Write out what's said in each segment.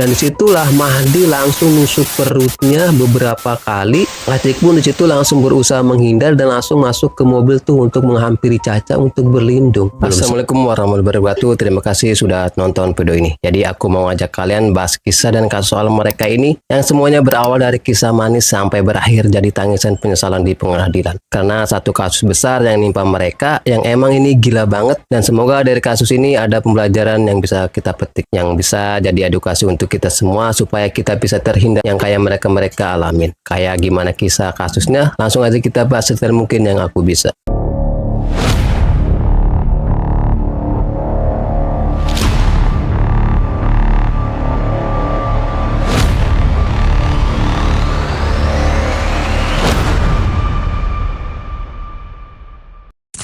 Dan disitulah Mahdi langsung nusuk perutnya beberapa kali. Acik pun disitu langsung berusaha menghindar dan langsung masuk ke mobil tuh untuk menghampiri Caca untuk berlindung. Assalamualaikum warahmatullahi wabarakatuh. Terima kasih sudah nonton video ini. Jadi aku mau ngajak kalian bahas kisah dan kasus soal mereka ini yang semuanya berawal dari kisah manis sampai berakhir jadi tangisan penyesalan di pengadilan. Karena satu kasus besar yang nimpa mereka yang emang ini gila banget, dan semoga dari kasus ini ada pembelajaran yang bisa kita petik, yang bisa jadi edukasi untuk kita semua supaya kita bisa terhindar yang kayak mereka alamin. Kayak gimana kisah kasusnya, langsung aja kita bahas sedetail mungkin yang aku bisa.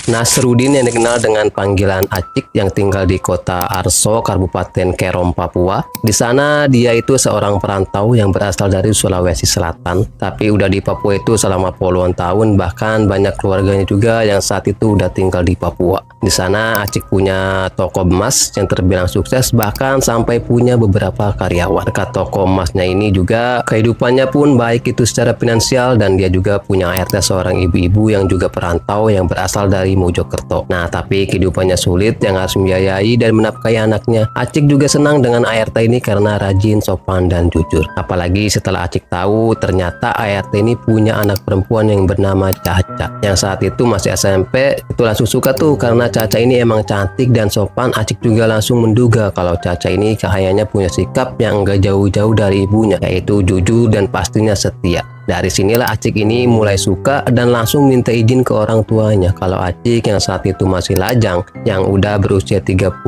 Nasruddin yang dikenal dengan panggilan Acik yang tinggal di kota Arso, Kabupaten Kerom, Papua. Di sana dia itu seorang perantau yang berasal dari Sulawesi Selatan, tapi udah di Papua itu selama puluhan tahun, bahkan banyak keluarganya juga yang saat itu udah tinggal di Papua. Di sana Acik punya toko emas yang terbilang sukses, bahkan sampai punya beberapa karyawan. Dekat toko emasnya ini juga kehidupannya pun baik itu secara finansial, dan dia juga punya ART seorang ibu-ibu yang juga perantau yang berasal dari Mojokerto. Nah, tapi kehidupannya sulit yang harus membiayai dan menafkahi anaknya. Acik juga senang dengan ART ini karena rajin, sopan, dan jujur. Apalagi setelah Acik tahu ternyata ART ini punya anak perempuan yang bernama Caca. Yang saat itu masih SMP, itu langsung suka tuh karena Caca ini emang cantik dan sopan. Acik juga langsung menduga kalau Caca ini kayaknya punya sikap yang gak jauh-jauh dari ibunya, yaitu jujur dan pastinya setia. Dari sinilah Acik ini mulai suka dan langsung minta izin ke orang tuanya kalau Acik yang saat itu masih lajang, yang udah berusia 33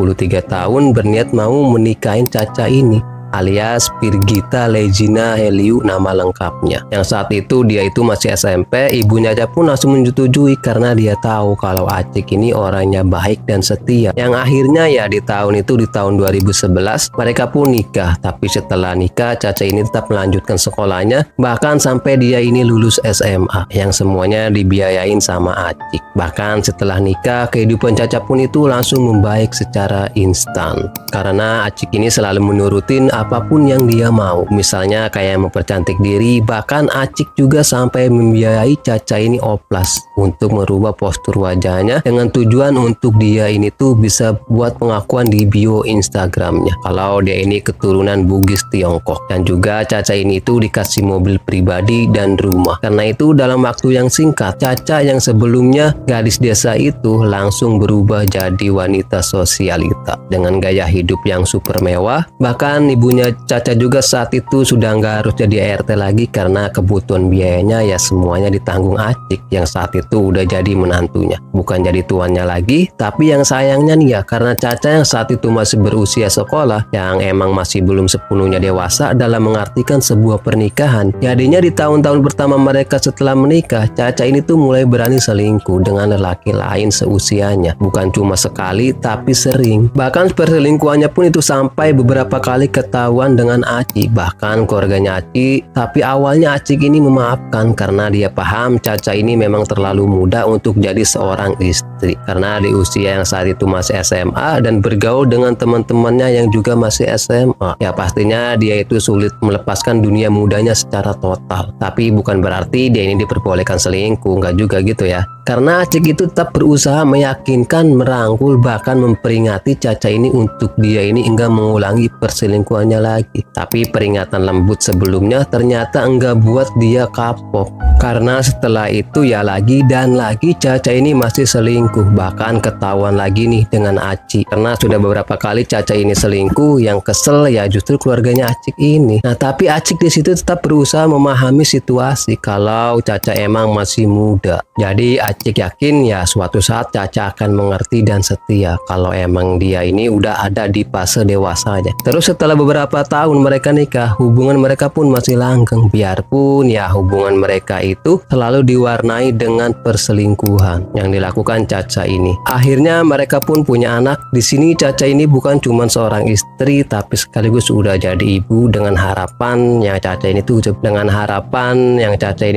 tahun, berniat mau menikahin Caca ini, alias Pirgita Legina Heliu nama lengkapnya. Yang saat itu dia itu masih SMP, ibunya aja pun langsung menyetujui karena dia tahu kalau Acik ini orangnya baik dan setia. Yang akhirnya ya di tahun 2011 mereka pun nikah. Tapi setelah nikah Caca ini tetap melanjutkan sekolahnya, bahkan sampai dia ini lulus SMA yang semuanya dibiayain sama Acik. Bahkan setelah nikah kehidupan Caca pun itu langsung membaik secara instan karena Acik ini selalu menurutin apapun yang dia mau, misalnya kayak mempercantik diri. Bahkan Acik juga sampai membiayai Caca ini oplas untuk merubah postur wajahnya dengan tujuan untuk dia ini tuh bisa buat pengakuan di bio Instagramnya kalau dia ini keturunan Bugis Tiongkok. Dan juga Caca ini tuh dikasih mobil pribadi dan rumah. Karena itu dalam waktu yang singkat Caca yang sebelumnya gadis desa itu langsung berubah jadi wanita sosialita dengan gaya hidup yang super mewah. Bahkan ibunya Caca juga saat itu sudah nggak harus jadi ART lagi karena kebutuhan biayanya ya semuanya ditanggung Acik yang saat itu udah jadi menantunya, bukan jadi tuannya lagi. Tapi yang sayangnya nih ya, karena Caca yang saat itu masih berusia sekolah, yang emang masih belum sepenuhnya dewasa dalam mengartikan sebuah pernikahan, jadinya di tahun-tahun pertama mereka setelah menikah, Caca ini tuh mulai berani selingkuh dengan lelaki lain seusianya. Bukan cuma sekali tapi sering, bahkan perselingkuhannya pun itu sampai beberapa kali ketahuan dengan Acik, bahkan keluarganya Acik. Tapi awalnya Acik ini memaafkan karena dia paham Caca ini memang terlalu muda untuk jadi seorang istri, karena di usia yang saat itu masih SMA dan bergaul dengan teman-temannya yang juga masih SMA. Ya pastinya dia itu sulit melepaskan dunia mudanya secara total. Tapi bukan berarti dia ini diperbolehkan selingkuh, nggak juga gitu ya. Karena Acik itu tetap berusaha meyakinkan, merangkul, bahkan memperingati Caca ini untuk dia ini enggak mengulangi perselingkuhannya lagi. Tapi peringatan lembut sebelumnya ternyata enggak buat dia kapok. Karena setelah itu ya lagi dan lagi Caca ini masih selingkuh, bahkan ketahuan lagi nih dengan Acik. Karena sudah beberapa kali Caca ini selingkuh, yang kesel ya justru keluarganya Acik ini. Nah tapi Acik di situ tetap berusaha memahami situasi kalau Caca emang masih muda. Jadi Acik yakin ya suatu saat Caca akan mengerti dan setia kalau emang dia ini udah ada di fase dewasanya. Terus setelah beberapa tahun mereka nikah, hubungan mereka pun masih langgeng, biarpun ya hubungan mereka itu selalu diwarnai dengan perselingkuhan yang dilakukan Caca Caca ini. Akhirnya mereka pun punya anak. Di sini Caca ini bukan cuma seorang istri, tapi sekaligus sudah jadi ibu dengan harapan yang Caca ini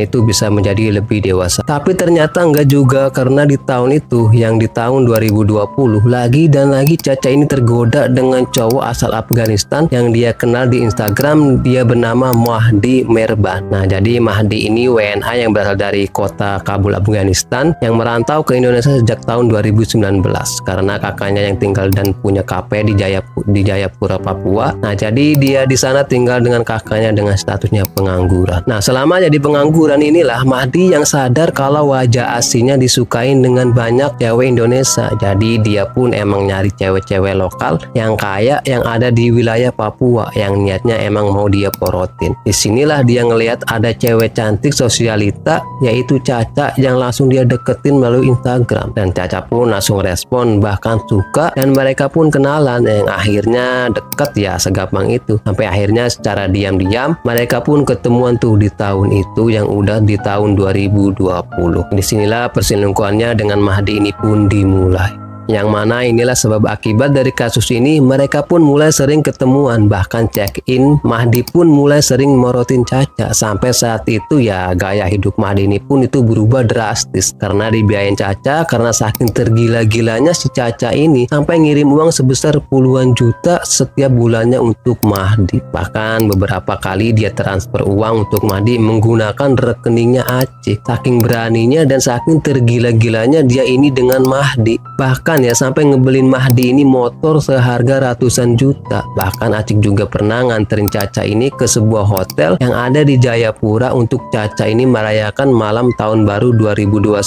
tuh bisa menjadi lebih dewasa. Tapi ternyata enggak juga, karena di tahun itu, yang di tahun 2020, lagi dan lagi Caca ini tergoda dengan cowok asal Afghanistan yang dia kenal di Instagram. Dia bernama Mahdi Merban. Nah, jadi Mahdi ini WNA yang berasal dari kota Kabul, Afghanistan, yang merantau ke Indonesia sejak tahun 2019 karena kakaknya yang tinggal dan punya KP di Jayapura, Papua. Nah, jadi dia di sana tinggal dengan kakaknya dengan statusnya pengangguran. Nah, selama jadi pengangguran inilah Mahdi yang sadar kalau wajah aslinya disukain dengan banyak cewek Indonesia. Jadi dia pun emang nyari cewek-cewek lokal yang kaya yang ada di wilayah Papua yang niatnya emang mau dia porotin. Disinilah dia ngelihat ada cewek cantik sosialita yaitu Caca yang langsung dia deketin melalui Instagram, dan Caca pun langsung respon bahkan suka, dan mereka pun kenalan yang akhirnya deket ya segampang itu. Sampai akhirnya secara diam-diam mereka pun ketemuan tuh di tahun itu yang udah di tahun 2020. Disinilah perselingkuhannya dengan Mahdi ini pun dimulai. Yang mana inilah sebab akibat dari kasus ini, mereka pun mulai sering ketemuan, bahkan check-in. Mahdi pun mulai sering morotin Caca. Sampai saat itu ya gaya hidup Mahdi ini pun itu berubah drastis karena dibiayain Caca, karena saking tergila-gilanya si Caca ini sampai ngirim uang sebesar puluhan juta setiap bulannya untuk Mahdi. Bahkan beberapa kali dia transfer uang untuk Mahdi menggunakan rekeningnya Acik. Saking beraninya dan saking tergila-gilanya dia ini dengan Mahdi. Bahkan ya sampai ngebelin Mahdi ini motor seharga ratusan juta. Bahkan Acik juga pernah nganterin Caca ini ke sebuah hotel yang ada di Jayapura untuk Caca ini merayakan malam tahun baru 2021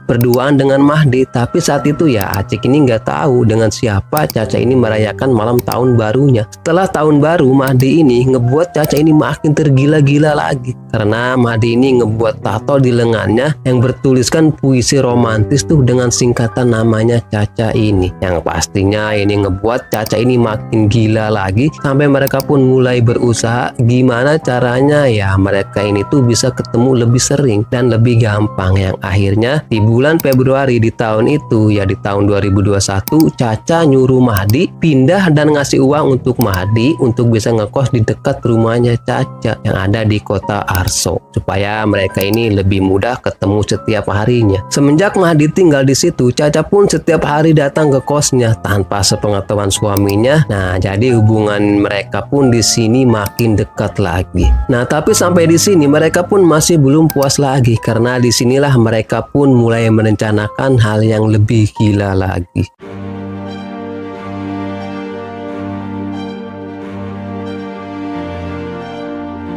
berduaan dengan Mahdi. Tapi saat itu ya Acik ini nggak tahu dengan siapa Caca ini merayakan malam tahun barunya. Setelah tahun baru, Mahdi ini ngebuat Caca ini makin tergila-gila lagi karena Mahdi ini ngebuat tato di lengannya yang bertuliskan puisi romantis tuh dengan singkatan namanya Caca ini, yang pastinya ini ngebuat Caca ini makin gila lagi. Sampai mereka pun mulai berusaha gimana caranya ya mereka ini tuh bisa ketemu lebih sering dan lebih gampang. Yang akhirnya di bulan Februari di tahun itu ya, di tahun 2021, Caca nyuruh Mahdi pindah dan ngasih uang untuk Mahdi untuk bisa ngekos di dekat rumahnya Caca yang ada di kota Arso, supaya mereka ini lebih mudah ketemu setiap harinya. Semenjak Mahdi tinggal di situ, Caca pun setiap hari datang ke kosnya tanpa sepengetahuan suaminya. Nah, jadi hubungan mereka pun di sini makin dekat lagi. Nah, tapi sampai di sini mereka pun masih belum puas lagi, karena disinilah mereka pun mulai merencanakan hal yang lebih gila lagi.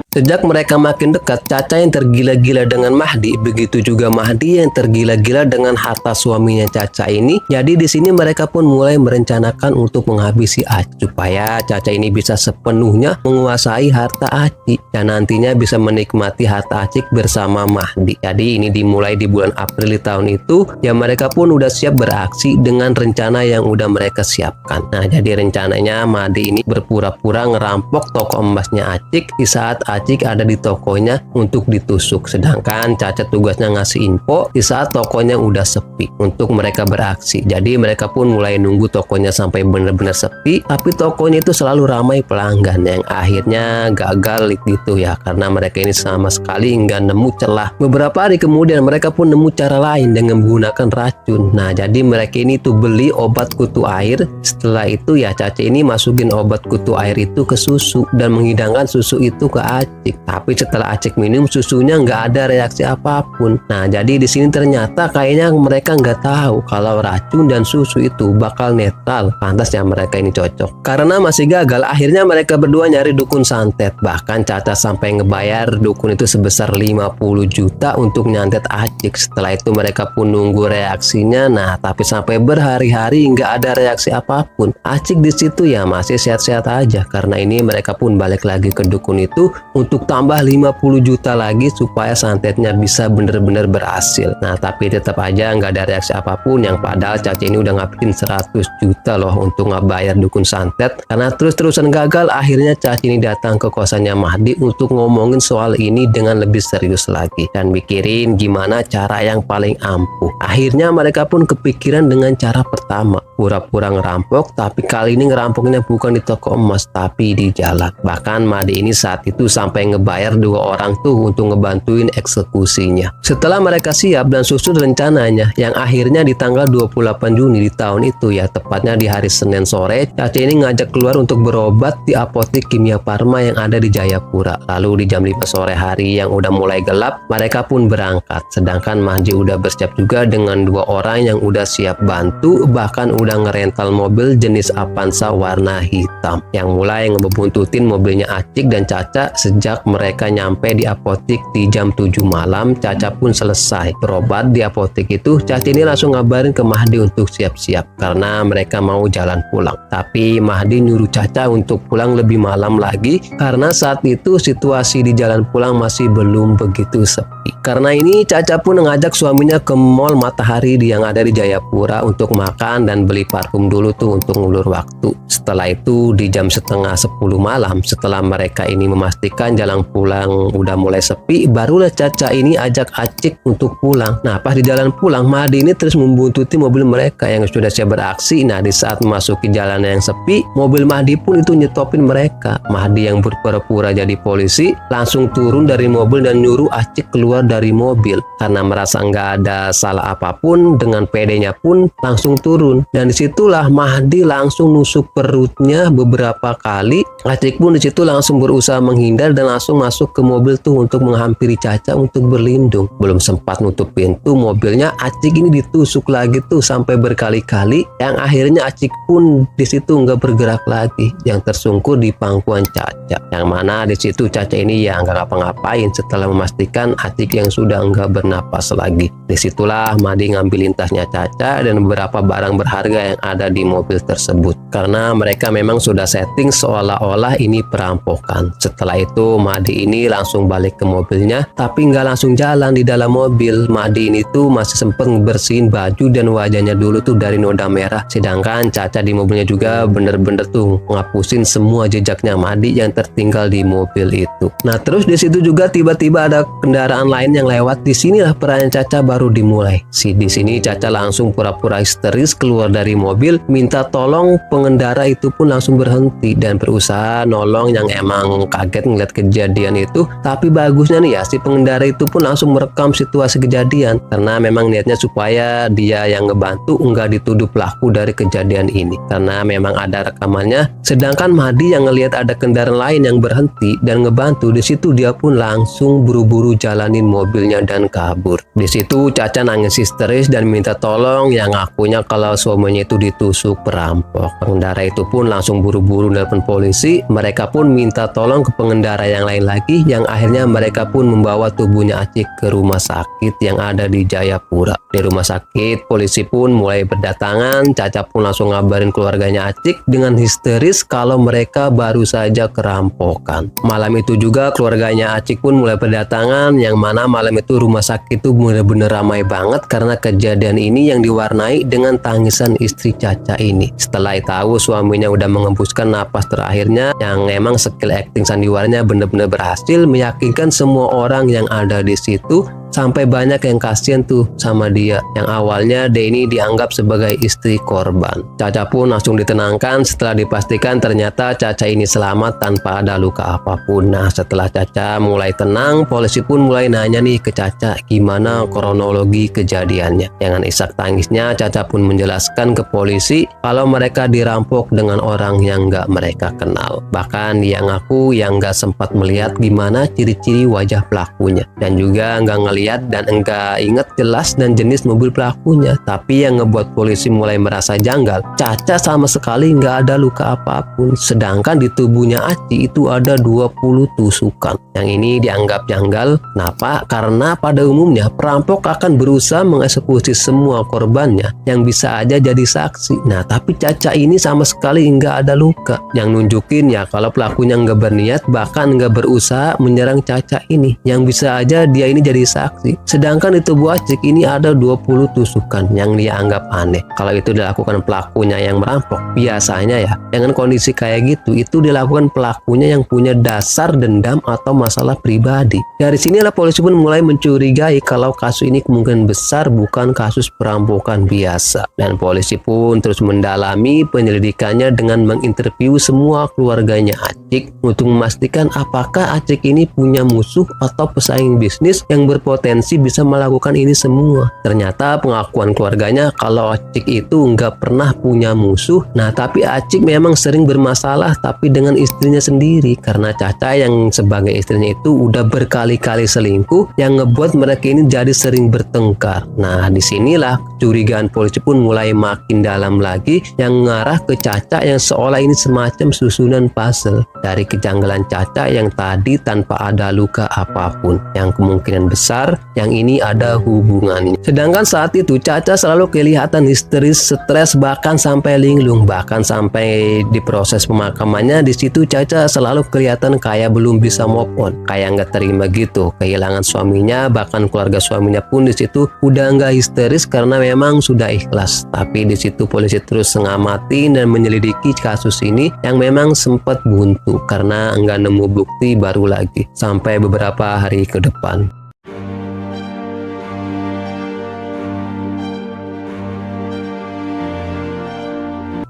Sejak mereka makin dekat, Caca yang tergila-gila dengan Mahdi, begitu juga Mahdi yang tergila-gila dengan harta suaminya Caca ini. Jadi di sini mereka pun mulai merencanakan untuk menghabisi Acik supaya Caca ini bisa sepenuhnya menguasai harta Acik dan nantinya bisa menikmati harta Acik bersama Mahdi. Jadi ini dimulai di bulan April tahun itu ya, mereka pun udah siap beraksi dengan rencana yang udah mereka siapkan. Nah, jadi rencananya Mahdi ini berpura-pura ngerampok toko emasnya Acik di saat Acik ada di tokonya untuk ditusuk, sedangkan Caca tugasnya ngasih info di saat tokonya udah sepi untuk mereka beraksi. Jadi mereka pun mulai nunggu tokonya sampai benar-benar sepi, tapi tokonya itu selalu ramai pelanggan, yang akhirnya gagal gitu ya, karena mereka ini sama sekali nggak nemu celah. Beberapa hari kemudian mereka pun nemu cara lain dengan menggunakan racun. Nah, jadi mereka ini tuh beli obat kutu air. Setelah itu ya Caca ini masukin obat kutu air itu ke susu dan menghidangkan susu itu ke Acik. Tapi setelah Acik minum susunya nggak ada reaksi apapun. Nah, jadi di sini ternyata kayaknya mereka nggak tahu kalau racun dan susu itu bakal netral. Pantas ya mereka ini cocok. Karena masih gagal, akhirnya mereka berdua nyari dukun santet. Bahkan Caca sampai ngebayar dukun itu sebesar 50 juta untuk nyantet Acik. Setelah itu mereka pun nunggu reaksinya. Nah, tapi sampai berhari-hari nggak ada reaksi apapun. Acik di situ ya masih sehat-sehat aja. Karena ini mereka pun balik lagi ke dukun itu untuk untuk tambah 50 juta lagi supaya santetnya bisa bener-bener berhasil. Nah tapi tetap aja nggak ada reaksi apapun, yang padahal Caca ini udah ngabisin 100 juta loh untuk ngebayar dukun santet. Karena terus-terusan gagal, akhirnya Caca ini datang ke kosannya Mahdi untuk ngomongin soal ini dengan lebih serius lagi dan mikirin gimana cara yang paling ampuh. Akhirnya mereka pun kepikiran dengan cara pertama, pura-pura ngerampok, tapi kali ini ngerampoknya bukan di toko emas tapi di jalan. Bahkan Mahdi ini saat itu sampai ngebayar 2 orang tuh untuk ngebantuin eksekusinya. Setelah mereka siap dan susun rencananya, yang akhirnya di tanggal 28 Juni di tahun itu ya, tepatnya di hari Senin sore, Caca ini ngajak keluar untuk berobat di apotek Kimia Farma yang ada di Jayapura. Lalu di jam 5 sore hari yang udah mulai gelap, mereka pun berangkat. Sedangkan Mahdi udah bersiap juga dengan 2 orang yang udah siap bantu, bahkan udah ngerental mobil jenis Avanza warna hitam yang mulai ngebuntutin mobilnya Acik dan Caca. Sejak mereka nyampe di apotek di jam 7 malam, Caca pun selesai berobat di apotek itu. Caca ini langsung ngabarin ke Mahdi untuk siap-siap karena mereka mau jalan pulang. Tapi Mahdi nyuruh Caca untuk pulang lebih malam lagi karena saat itu situasi di jalan pulang masih belum begitu sepi. Karena ini Caca pun ngajak suaminya ke Mall Matahari yang ada di Jayapura untuk makan dan beli parfum dulu tuh untuk ngulur waktu. Setelah itu di jam setengah 10 malam, setelah mereka ini memastikan jalan pulang udah mulai sepi, barulah Caca ini ajak Acik untuk pulang. Nah pas di jalan pulang, Mahdi ini terus membuntuti mobil mereka yang sudah siap beraksi. Nah di saat memasuki jalan yang sepi, mobil Mahdi pun itu nyetopin mereka. Mahdi yang berpura-pura jadi polisi langsung turun dari mobil dan nyuruh Acik keluar dari mobil. Karena merasa nggak ada salah apapun, dengan pedenya pun langsung turun. Dan disitulah Mahdi langsung nusuk perutnya beberapa kali. Acik pun disitu langsung berusaha menghindar dan langsung masuk ke mobil tuh untuk menghampiri Caca untuk berlindung. Belum sempat nutup pintu mobilnya, Acik ini ditusuk lagi tuh sampai berkali-kali. Yang akhirnya Acik pun disitu nggak bergerak lagi, yang tersungkur di pangkuan Caca. Yang mana disitu Caca ini ya nggak ngapa-ngapain setelah memastikan Acik yang sudah nggak bernapas lagi. Disitulah Mahdi ngambilin tasnya Caca dan beberapa barang berharga yang ada di mobil tersebut. Karena mereka memang sudah setting seolah-olah ini perampokan. Setelah itu Mahdi ini langsung balik ke mobilnya, tapi nggak langsung jalan di dalam mobil. Mahdi ini tuh masih sempet bersihin baju dan wajahnya dulu tuh dari noda merah. Sedangkan Caca di mobilnya juga bener-bener tuh ngapusin semua jejaknya Mahdi yang tertinggal di mobil itu. Nah terus di situ juga tiba-tiba ada kendaraan lain yang lewat. Disinilah peran Caca baru dimulai. Di sini Caca langsung pura-pura histeris keluar dari mobil, minta tolong. Pengendara itu pun langsung berhenti dan berusaha nolong yang emang kaget ngeliat kejadian itu. Tapi bagusnya nih ya, si pengendara itu pun langsung merekam situasi kejadian karena memang niatnya supaya dia yang ngebantu nggak dituduh pelaku dari kejadian ini, karena memang ada rekamannya. Sedangkan Mahdi yang ngelihat ada kendaraan lain yang berhenti dan ngebantu, di situ dia pun langsung buru-buru jalanin mobilnya dan kabur. Di situ Caca nangis histeris dan minta tolong, yang ngakunya kalau suaminya itu ditusuk perampok. Pengendara itu pun langsung buru-buru nelpon polisi. Mereka pun minta tolong ke pengendara yang lain lagi, yang akhirnya mereka pun membawa tubuhnya Acik ke rumah sakit yang ada di Jayapura. Di rumah sakit polisi pun mulai berdatangan. Caca pun langsung ngabarin keluarganya Acik dengan histeris kalau mereka baru saja kerampokan. Malam itu juga keluarganya Acik pun mulai berdatangan, yang mana malam itu rumah sakit itu bener-bener ramai banget karena kejadian ini yang diwarnai dengan tangisan istri Caca ini. Setelah tahu suaminya udah mengembuskan napas terakhirnya, yang emang skill acting sandiwaranya bener-bener berhasil meyakinkan semua orang yang ada di situ. Sampai banyak yang kasihan tuh sama dia, yang awalnya dia ini dianggap sebagai istri korban. Caca pun langsung ditenangkan setelah dipastikan ternyata Caca ini selamat tanpa ada luka apapun. Nah setelah Caca mulai tenang, polisi pun mulai nanya nih ke Caca gimana kronologi kejadiannya. Dengan isak tangisnya Caca pun menjelaskan ke polisi kalau mereka dirampok dengan orang yang nggak mereka kenal. Bahkan dia ngaku yang nggak sempat melihat gimana ciri-ciri wajah pelakunya dan juga nggak ngelihat ngeliat dan enggak inget jelas dan jenis mobil pelakunya. Tapi yang ngebuat polisi mulai merasa janggal, Caca sama sekali nggak ada luka apapun. Sedangkan di tubuhnya Aci itu ada 20 tusukan. Yang ini dianggap janggal. Kenapa? Karena pada umumnya perampok akan berusaha mengeksekusi semua korbannya yang bisa aja jadi saksi. Nah, tapi Caca ini sama sekali nggak ada luka. Yang nunjukin ya kalau pelakunya nggak berniat bahkan nggak berusaha menyerang Caca ini. Yang bisa aja dia ini jadi saksi. Sedangkan di tubuh Acik ini ada 20 tusukan yang dia anggap aneh. Kalau itu dilakukan pelakunya yang merampok, biasanya ya dengan kondisi kayak gitu itu dilakukan pelakunya yang punya dasar dendam atau masalah pribadi. Dari sinilah polisi pun mulai mencurigai kalau kasus ini kemungkinan besar bukan kasus perampokan biasa. Dan polisi pun terus mendalami penyelidikannya dengan menginterview semua keluarganya Acik untuk memastikan apakah Acik ini punya musuh atau pesaing bisnis yang berpotensi bisa melakukan ini semua. Ternyata pengakuan keluarganya kalau Acik itu nggak pernah punya musuh. Nah, tapi Acik memang sering bermasalah tapi dengan istrinya sendiri karena Caca yang sebagai istrinya itu udah berkali-kali selingkuh yang ngebuat mereka ini jadi sering bertengkar. Nah, disinilah kecurigaan polisi pun mulai makin dalam lagi yang mengarah ke Caca yang seolah ini semacam susunan puzzle dari kejanggalan Caca yang tadi tanpa ada luka apapun yang kemungkinan besar yang ini ada hubungannya. Sedangkan saat itu Caca selalu kelihatan histeris, stres, bahkan sampai linglung, bahkan sampai di proses pemakamannya di situ Caca selalu kelihatan kayak belum bisa move on, kayak nggak terima gitu kehilangan suaminya. Bahkan keluarga suaminya pun di situ udah nggak histeris karena memang sudah ikhlas. Tapi di situ polisi terus mengamati dan menyelidiki kasus ini yang memang sempat buntu karena nggak nemu bukti baru lagi sampai beberapa hari ke depan.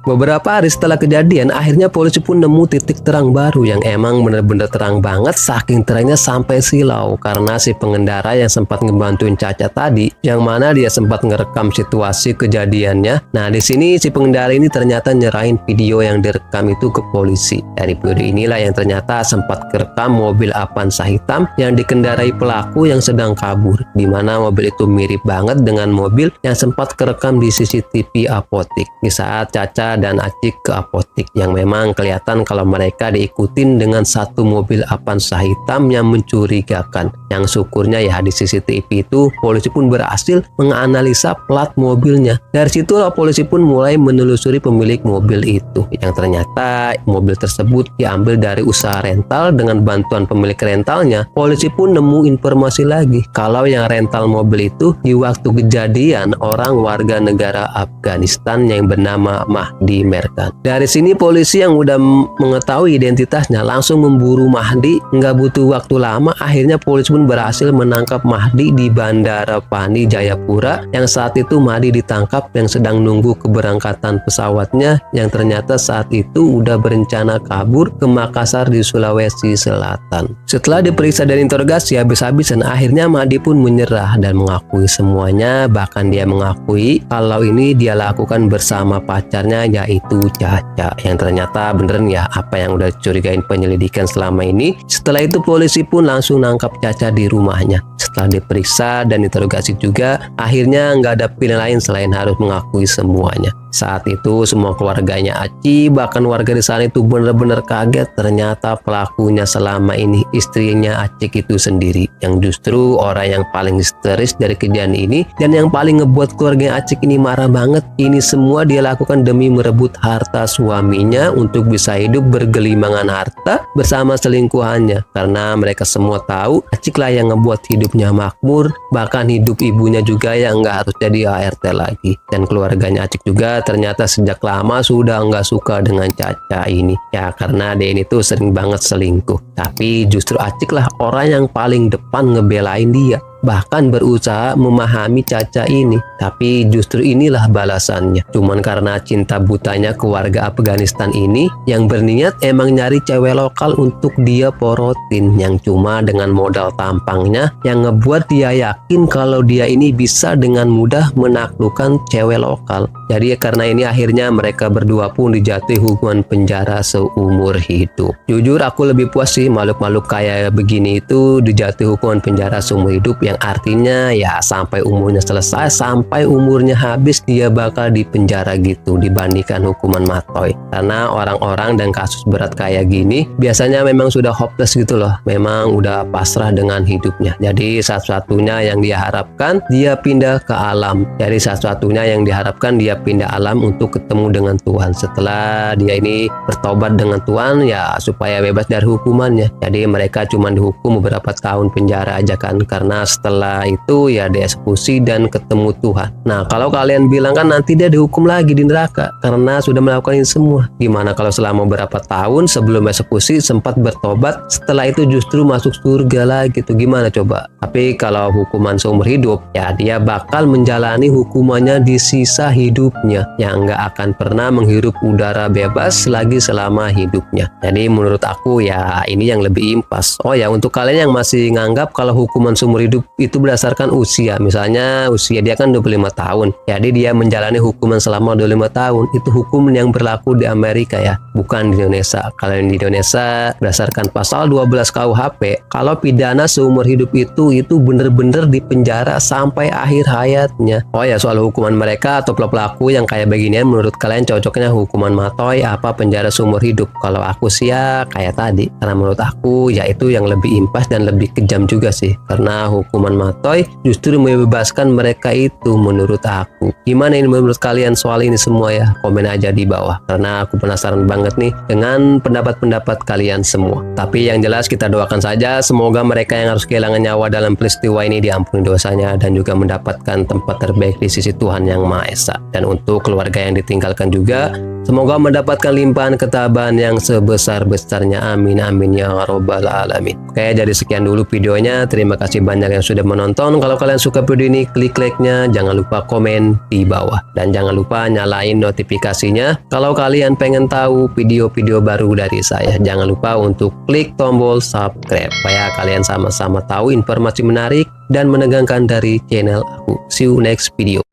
Beberapa hari setelah kejadian, akhirnya polisi pun nemu titik terang baru yang emang bener-bener terang banget, saking terangnya sampai silau karena si pengendara yang sempat ngebantuin Caca tadi, yang mana dia sempat ngerekam situasi kejadiannya. Nah, di sini si pengendara ini ternyata nyerahin video yang direkam itu ke polisi. Dari video inilah yang ternyata sempat kerekam mobil Avanza hitam yang dikendarai pelaku yang sedang kabur, di mana mobil itu mirip banget dengan mobil yang sempat kerekam di CCTV apotik di saat Caca dan Acik ke apotik, yang memang kelihatan kalau mereka diikutin dengan satu mobil Avanza hitam yang mencurigakan. Yang syukurnya ya di CCTV itu polisi pun berhasil menganalisa plat mobilnya. Dari situlah polisi pun mulai menelusuri pemilik mobil itu, yang ternyata mobil tersebut diambil dari usaha rental. Dengan bantuan pemilik rentalnya, polisi pun nemu informasi lagi kalau yang rental mobil itu di waktu kejadian orang warga negara Afghanistan yang bernama Mahdi Merkan. Dari sini polisi yang udah mengetahui identitasnya langsung memburu Mahdi. Nggak butuh waktu lama, akhirnya polisi pun berhasil menangkap Mahdi di Bandara Pani Jayapura, yang saat itu Mahdi ditangkap yang sedang nunggu keberangkatan pesawatnya, yang ternyata saat itu udah berencana kabur ke Makassar di Sulawesi Selatan. Setelah diperiksa dan interogasi habis-habisan, akhirnya Mahdi pun menyerah dan mengakui semuanya. Bahkan dia mengakui kalau ini dia lakukan bersama pacarnya yaitu Caca, yang ternyata beneran ya apa yang udah dicurigain penyelidikan selama ini. Setelah itu polisi pun langsung nangkap Caca di rumahnya. Setelah diperiksa dan interogasi juga, akhirnya nggak ada pilihan lain selain harus mengakui semuanya. Saat itu semua keluarganya Aci, bahkan warga di sana itu benar-benar kaget. Ternyata pelakunya selama ini istrinya Acik itu sendiri, yang justru orang yang paling histeris dari kejadian ini dan yang paling ngebuat keluarga Acik ini marah banget. Ini semua dia lakukan demi merebut harta suaminya untuk bisa hidup bergelimangan harta bersama selingkuhannya, karena mereka semua tahu Acik lah yang ngebuat hidupnya makmur, bahkan hidup ibunya juga yang nggak harus jadi ART lagi. Dan keluarganya Acik juga ternyata sejak lama sudah nggak suka dengan Caca ini, ya karena dia ini tuh sering banget selingkuh. Tapi justru Acik lah orang yang paling depan ngebelain dia, bahkan berusaha memahami Caca ini. Tapi justru inilah balasannya, cuman karena cinta butanya keluarga Afghanistan ini yang berniat emang nyari cewek lokal untuk dia porotin, yang cuma dengan modal tampangnya yang ngebuat dia yakin kalau dia ini bisa dengan mudah menaklukkan cewek lokal. Jadi karena ini akhirnya mereka berdua pun dijatuhi hukuman penjara seumur hidup. Jujur aku lebih puas sih makhluk-makhluk kayak begini itu dijatuhi hukuman penjara seumur hidup yang artinya ya sampai umurnya selesai, sampai umurnya habis dia bakal dipenjara gitu dibandingkan hukuman matoy. Karena orang-orang dan kasus berat kayak gini biasanya memang sudah hopeless gitu loh, memang udah pasrah dengan hidupnya. Jadi satu-satunya yang dia harapkan dia pindah ke alam. Jadi satu-satunya yang diharapkan dia pindah alam untuk ketemu dengan Tuhan. Setelah dia ini bertobat dengan Tuhan ya supaya bebas dari hukumannya. Jadi mereka cuma dihukum beberapa tahun penjara aja kan, karena setelah itu ya dieksekusi dan ketemu Tuhan. Nah kalau kalian bilang kan nanti dia dihukum lagi di neraka karena sudah melakukan ini semua. Gimana kalau selama beberapa tahun sebelum eksekusi sempat bertobat, setelah itu justru masuk surga lagi tuh, gimana coba? Tapi kalau hukuman seumur hidup ya dia bakal menjalani hukumannya di sisa hidupnya, yang nggak akan pernah menghirup udara bebas lagi selama hidupnya. Jadi menurut aku ya ini yang lebih impas. Oh ya, untuk kalian yang masih nganggap kalau hukuman seumur hidup itu berdasarkan usia, misalnya usia dia kan 25 tahun, jadi dia menjalani hukuman selama 25 tahun, itu hukum yang berlaku di Amerika ya, bukan di Indonesia. Kalau di Indonesia berdasarkan pasal 12 KUHP, kalau pidana seumur hidup itu bener-bener dipenjara sampai akhir hayatnya. Oh ya, soal hukuman mereka atau pelaku yang kayak beginian, menurut kalian cocoknya hukuman matoy apa penjara seumur hidup? Kalau aku sih ya kayak tadi, karena menurut aku ya itu yang lebih impas dan lebih kejam juga sih, karena hukuman matoy justru membebaskan mereka itu menurut aku. Gimana ini menurut kalian soal ini semua ya? Komen aja di bawah, karena aku penasaran banget nih dengan pendapat-pendapat kalian semua. Tapi yang jelas kita doakan saja semoga mereka yang harus kehilangan nyawa dalam peristiwa ini diampuni dosanya dan juga mendapatkan tempat terbaik di sisi Tuhan Yang Maha Esa. Dan untuk keluarga yang ditinggalkan juga semoga mendapatkan limpahan ketabahan yang sebesar-besarnya. Amin amin ya rabbal alamin. Oke, jadi sekian dulu videonya. Terima kasih banyak yang sudah menonton. Kalau kalian suka video ini, klik like-nya. Jangan lupa komen di bawah. Dan jangan lupa nyalain notifikasinya. Kalau kalian pengen tahu video-video baru dari saya, jangan lupa untuk klik tombol subscribe supaya kalian sama-sama tahu informasi menarik dan menegangkan dari channel aku. See you next video.